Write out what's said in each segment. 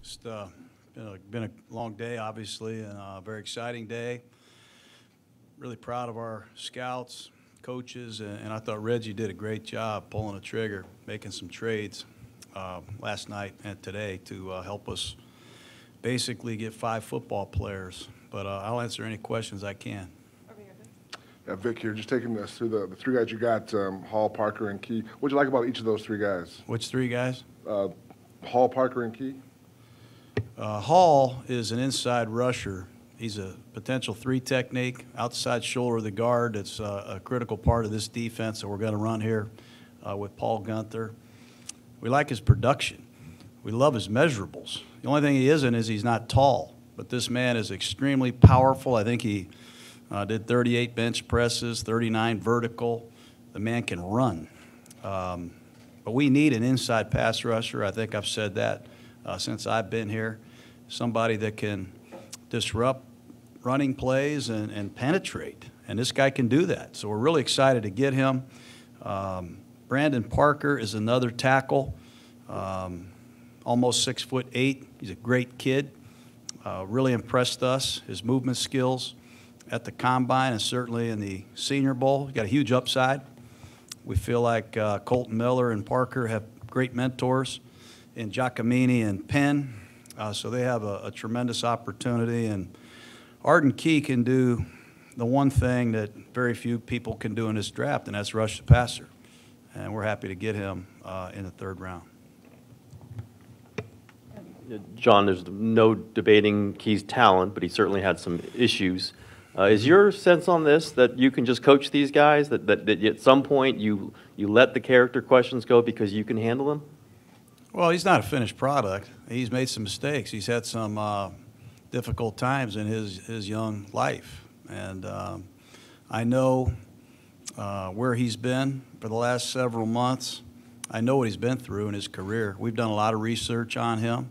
Just been a long day, obviously, and a very exciting day. Really proud of our scouts, coaches, and I thought Reggie did a great job pulling the trigger, making some trades last night and today to help us basically get 5 football players. But I'll answer any questions I can. Vic here, just taking us through the 3 guys you got, Hall, Parker, and Key. What'd you like about each of those 3 guys? Which 3 guys? Hall, Parker, and Key. Hall is an inside rusher. He's a potential 3 technique, outside shoulder of the guard. That's a critical part of this defense that we're going to run here with Paul Gunther. We like his production. We love his measurables. The only thing he isn't is he's not tall, but this man is extremely powerful. I think he did 38 bench presses, 39 vertical. The man can run. But we need an inside pass rusher. I think I've said that since I've been here. Somebody that can disrupt running plays and penetrate. And this guy can do that. So we're really excited to get him. Brandon Parker is another tackle, almost 6'8". He's a great kid. Really impressed us, his movement skills at the Combine and certainly in the Senior Bowl. He's got a huge upside. We feel like Colton Miller and Parker have great mentors in Giacomini and Penn. So they have a tremendous opportunity. And Arden Key can do the one thing that very few people can do in this draft, and that's rush the passer. And we're happy to get him in the 3rd round. John, there's no debating Key's talent, but he certainly had some issues. Is your sense on this that you can just coach these guys, that at some point you let the character questions go because you can handle them? Well, he's not a finished product. He's made some mistakes. He's had some difficult times in his young life. And I know where he's been for the last several months. I know what he's been through in his career. We've done a lot of research on him.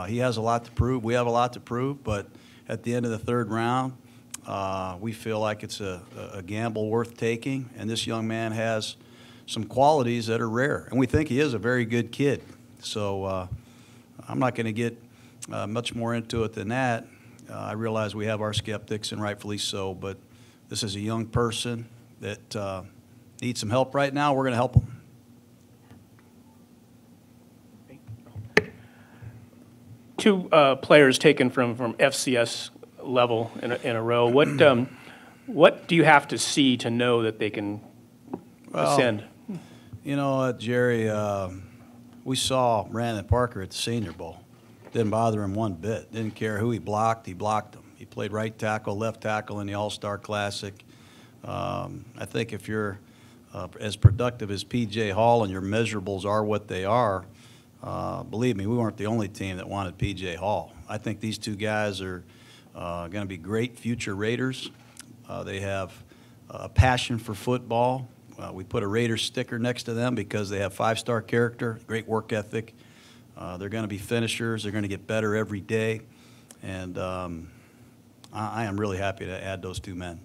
He has a lot to prove. We have a lot to prove. But at the end of the 3rd round, we feel like it's a gamble worth taking. And this young man has some qualities that are rare. And we think he is a very good kid. So I'm not going to get much more into it than that. I realize we have our skeptics, and rightfully so, but this is a young person that needs some help right now. We're going to help him. Two players taken from FCS level in a row. What do you have to see to know that they can ascend? You know, Jerry, we saw Brandon Parker at the Senior Bowl. Didn't bother him one bit. Didn't care who he blocked him. He played right tackle, left tackle in the All-Star Classic. I think if you're as productive as P.J. Hall and your measurables are what they are, believe me, we weren't the only team that wanted P.J. Hall. I think these 2 guys are going to be great future Raiders. They have a passion for football. We put a Raiders sticker next to them because they have 5-star character, great work ethic. They're going to be finishers. They're going to get better every day. And I am really happy to add those 2 men.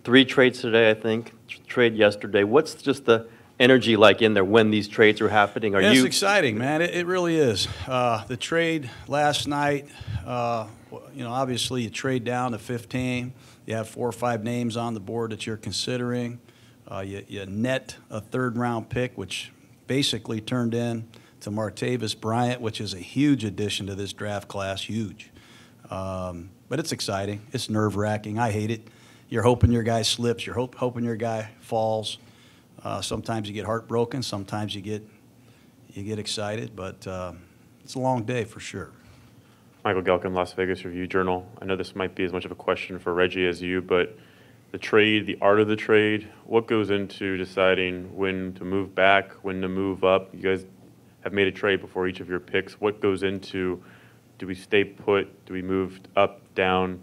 3 trades today, I think. Trade yesterday. What's just the energy like in there when these trades are happening? It's exciting, man. It really is. The trade last night, obviously you trade down to 15. You have 4 or 5 names on the board that you're considering. You net a 3rd round pick, which basically turned in to Martavis Bryant, which is a huge addition to this draft class, huge. But it's exciting. It's nerve-wracking. I hate it. You're hoping your guy slips. You're hoping your guy falls. Sometimes you get heartbroken. Sometimes you get excited. But it's a long day for sure. Michael Gelkin, Las Vegas Review-Journal. I know this might be as much of a question for Reggie as you, but the trade, the art of the trade, what goes into deciding when to move back, when to move up? You guys have made a trade before each of your picks. What goes into, do we stay put? Do we move up, down?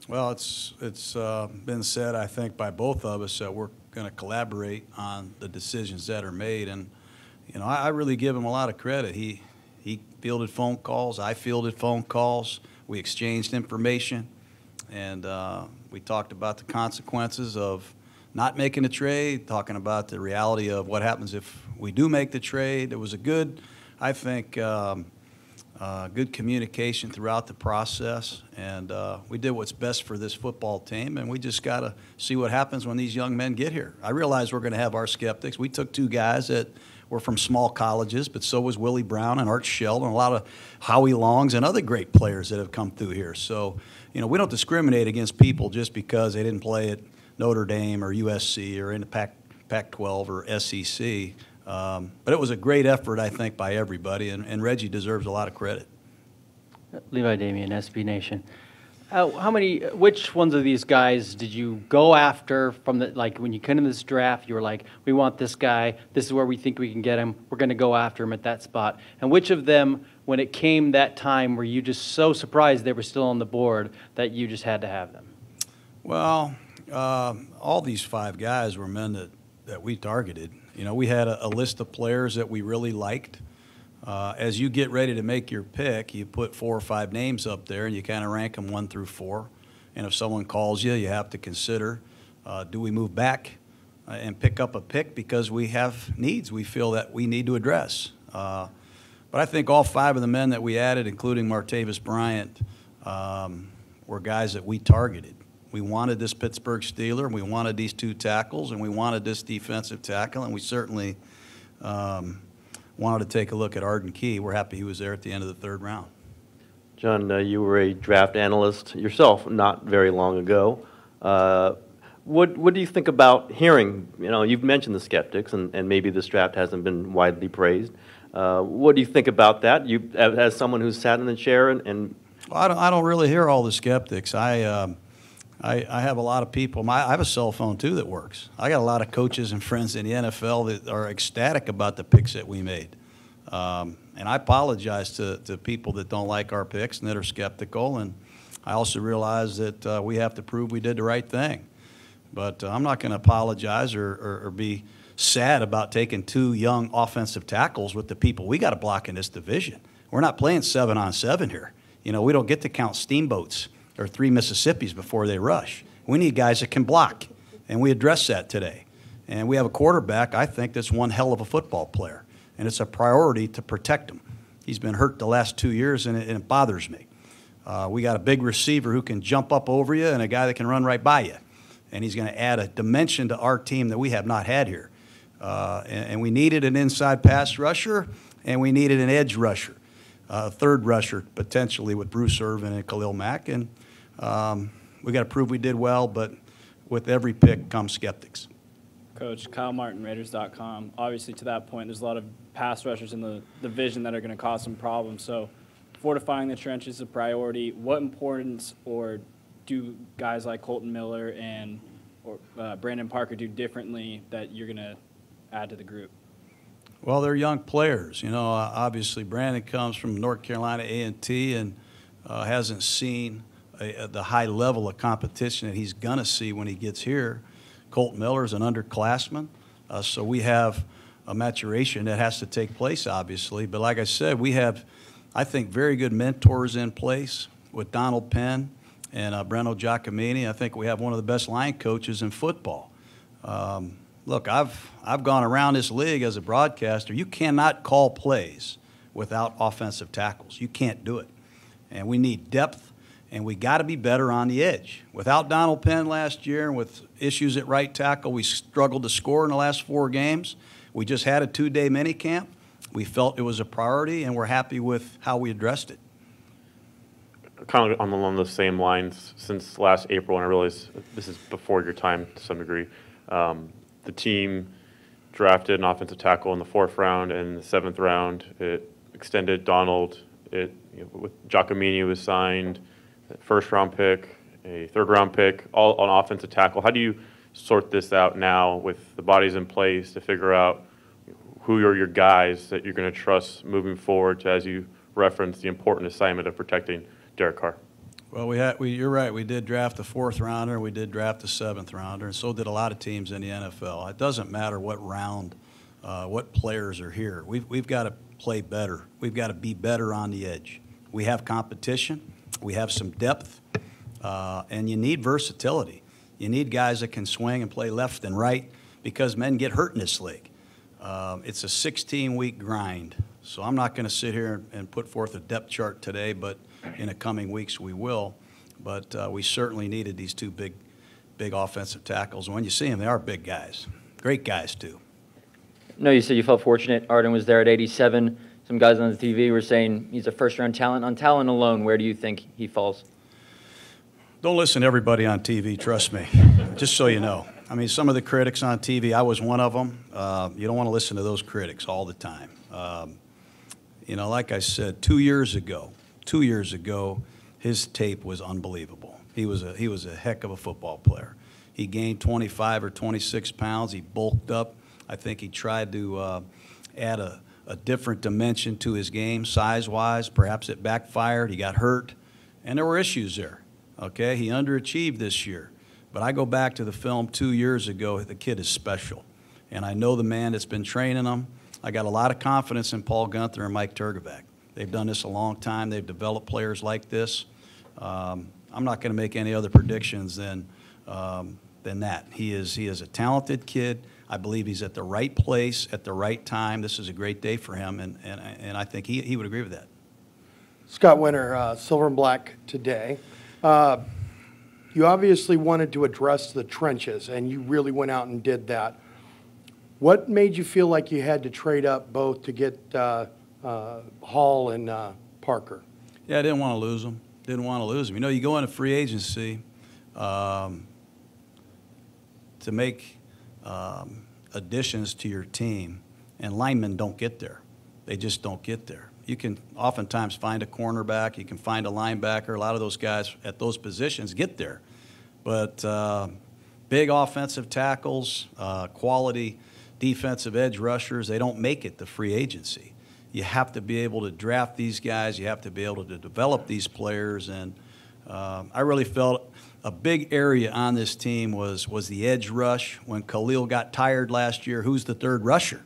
Well, it's been said, I think, by both of us that we're going to collaborate on the decisions that are made. And, I really give him a lot of credit. He fielded phone calls. I fielded phone calls. We exchanged information. And we talked about the consequences of not making a trade, talking about the reality of what happens if we do make the trade. It was a good I think good communication throughout the process, and we did what's best for this football team, and we just got to see what happens when these young men get here. I realize we're going to have our skeptics. We took 2 guys that were from small colleges, but so was Willie Brown and Art Sheldon, and a lot of Howie Longs and other great players that have come through here. So, you know, we don't discriminate against people just because they didn't play at Notre Dame or USC or in the Pac-12 or SEC. But it was a great effort, I think, by everybody, and Reggie deserves a lot of credit. Levi Damien, SB Nation. Which ones of these guys did you go after from like when you came in this draft, you were like, we want this guy, this is where we think we can get him, we're going to go after him at that spot. And which of them, when it came that time, were you just so surprised they were still on the board that you just had to have them? Well, all these 5 guys were men that we targeted. You know, we had a list of players that we really liked. As you get ready to make your pick, you put 4 or 5 names up there, and you kind of rank them 1 through 4. And if someone calls you, you have to consider, do we move back and pick up a pick because we have needs we feel that we need to address. But I think all 5 of the men that we added, including Martavis Bryant, were guys that we targeted. We wanted this Pittsburgh Steeler, and we wanted these 2 tackles, and we wanted this defensive tackle, and we certainly wanted to take a look at Arden Key. We're happy he was there at the end of the 3rd round. John, you were a draft analyst yourself not very long ago. What do you think about hearing, you know, you've mentioned the skeptics, and maybe this draft hasn't been widely praised. What do you think about that? You, as someone who's sat in the chair and Well, I don't really hear all the skeptics. I have a lot of people. I have a cell phone, too, that works. I got a lot of coaches and friends in the NFL that are ecstatic about the picks that we made. And I apologize to people that don't like our picks and that are skeptical. And I also realize that we have to prove we did the right thing. But I'm not going to apologize or be sad about taking 2 young offensive tackles with the people we got to block in this division. We're not playing 7-on-7 here. You know, we don't get to count steamboats or 3 Mississippis before they rush. We need guys that can block, and we address that today. And we have a quarterback, I think, that's one hell of a football player, and it's a priority to protect him. He's been hurt the last 2 years, and it bothers me. We got a big receiver who can jump up over you and a guy that can run right by you, and he's going to add a dimension to our team that we have not had here. And we needed an inside pass rusher, and we needed an edge rusher, a 3rd rusher potentially with Bruce Irvin and Khalil Mack, and we got to prove we did well, but with every pick comes skeptics. Coach, Kyle Martin, Raiders.com. Obviously, to that point, there's a lot of pass rushers in the division that are going to cause some problems. So fortifying the trenches is a priority. What importance or do guys like Colton Miller and Brandon Parker do differently that you're going to add to the group? Well, they're young players. You know, obviously Brandon comes from North Carolina A&T and hasn't seen the high level of competition that he's going to see when he gets here. Colton Miller is an underclassman, so we have a maturation that has to take place, obviously. But like I said, we have, I think, very good mentors in place with Donald Penn and Breno Giacomini. I think we have one of the best line coaches in football. Look, I've gone around this league as a broadcaster. You cannot call plays without offensive tackles. You can't do it. And we need depth, and we got to be better on the edge. Without Donald Penn last year and with issues at right tackle, we struggled to score in the last 4 games. We just had a 2-day minicamp. We felt it was a priority, and we're happy with how we addressed it. Kind of along those same lines, since last April, and I realize this is before your time to some degree, the team drafted an offensive tackle in the 4th round and the 7th round. It extended Donald. With Giacomini was signed, a 1st-round pick, a 3rd-round pick, all on offensive tackle. How do you sort this out now with the bodies in place to figure out who are your guys that you're going to trust moving forward to, as you referenced, the important assignment of protecting Derek Carr? Well, you're right. We did draft a 4th rounder, and we did draft a 7th rounder, and so did a lot of teams in the NFL. It doesn't matter what round, what players are here. We've got to play better. We've got to be better on the edge. We have competition. We have some depth, and you need versatility. You need guys that can swing and play left and right because men get hurt in this league. It's a 16-week grind. So I'm not going to sit here and put forth a depth chart today, but in the coming weeks we will. But we certainly needed these two big offensive tackles. And when you see them, they are big guys. Great guys, too. No, you said you felt fortunate. Arden was there at 87. Some guys on the TV were saying he's a first-round talent. On talent alone, where do you think he falls? Don't listen to everybody on TV, trust me, just so you know. I mean, some of the critics on TV, I was one of them. You don't want to listen to those critics all the time. You know, like I said, 2 years ago, his tape was unbelievable. He was a heck of a football player. He gained 25 or 26 pounds. He bulked up. I think he tried to add a different dimension to his game, size-wise. Perhaps it backfired. He got hurt, and there were issues there. Okay, he underachieved this year. But I go back to the film 2 years ago. The kid is special, and I know the man that's been training him. I got a lot of confidence in Paul Gunther and Mike Turgevac. They've done this a long time. They've developed players like this. I'm not going to make any other predictions than that. He is a talented kid. I believe he's at the right place at the right time. This is a great day for him, and I think he would agree with that. Scott Winter, Silver and Black today. You obviously wanted to address the trenches, and you really went out and did that. What made you feel like you had to trade up both to get Hall and Parker? Yeah, I didn't want to lose him. Didn't want to lose him. You know, you go into free agency to make additions to your team, and linemen don't get there. They just don't get there. You can oftentimes find a cornerback, you can find a linebacker. A lot of those guys at those positions get there. But big offensive tackles, quality defensive edge rushers, they don't make it to free agency. You have to be able to draft these guys. You have to be able to develop these players. And I really felt a big area on this team was the edge rush. When Khalil got tired last year, who's the third rusher?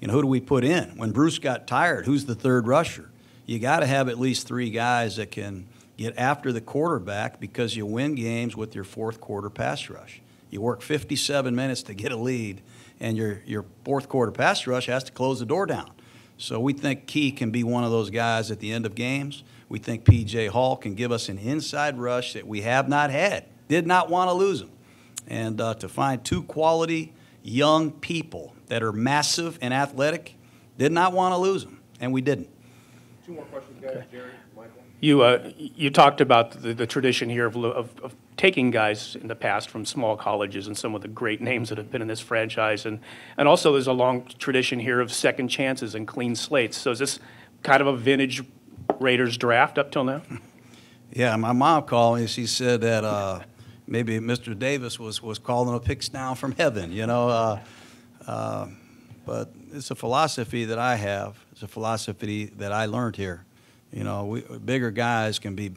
You know, who do we put in? When Bruce got tired, who's the third rusher? You got to have at least three guys that can get after the quarterback because you win games with your fourth quarter pass rush. You work 57 minutes to get a lead, and your fourth quarter pass rush has to close the door down. So we think Key can be one of those guys at the end of games. We think P.J. Hall can give us an inside rush that we have not had. Did not want to lose him. And to find two quality young people that are massive and athletic, did not want to lose them, and we didn't. Two more questions, guys. Jerry, Michael. You talked about the tradition here of taking guys in the past from small colleges and some of the great names that have been in this franchise. And also there's a long tradition here of second chances and clean slates. So is this kind of a vintage Raiders draft up till now? Yeah, my mom called me. She said that maybe Mr. Davis was calling a picks down from heaven, you know. But it's a philosophy that I have. It's a philosophy that I learned here. You know, bigger guys can be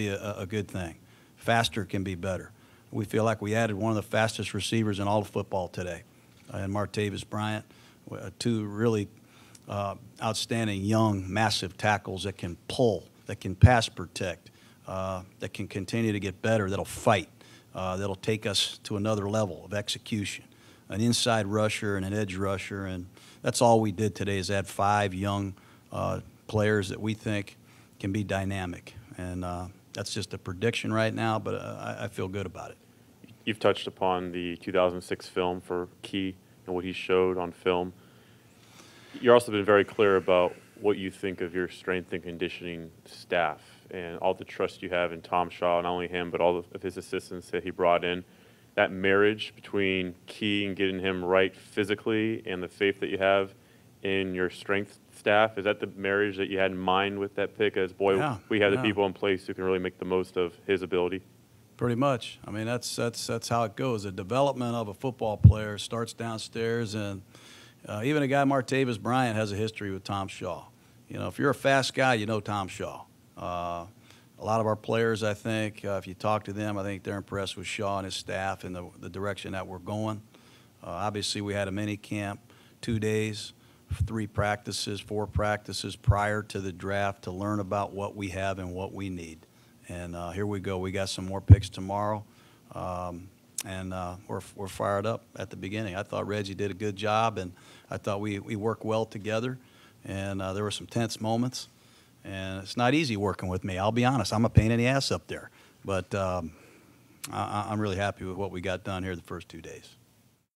a good thing. Faster can be better. We feel like we added one of the fastest receivers in all of football today, and Martavis Bryant, two really outstanding young, massive tackles that can pull, that can pass protect, that can continue to get better, that'll fight, that'll take us to another level of execution. An inside rusher and an edge rusher, and that's all we did today is add five young players that we think can be dynamic. And that's just a prediction right now, but I feel good about it. You've touched upon the 2006 film for Key and what he showed on film. You've also been very clear about what you think of your strength and conditioning staff and all the trust you have in Tom Shaw, not only him, but all of his assistants that he brought in. That marriage between Key and getting him right physically and the faith that you have in your strength staff, is that the marriage that you had in mind with that pick as, boy, yeah, we have the people in place who can really make the most of his ability? Pretty much. I mean, that's how it goes. The development of a football player starts downstairs, and even a guy Martavis Bryant has a history with Tom Shaw. You know, if you're a fast guy, you know Tom Shaw. A lot of our players, I think, if you talk to them, I think they're impressed with Shaw and his staff and the direction that we're going. Obviously, we had a mini camp, 2 days, 3 practices, 4 practices prior to the draft to learn about what we have and what we need. And here we go. We got some more picks tomorrow, and we're fired up at the beginning. I thought Reggie did a good job, and I thought we worked well together. and there were some tense moments. And it's not easy working with me. I'll be honest. I'm a pain in the ass up there. But I'm really happy with what we got done here the first 2 days.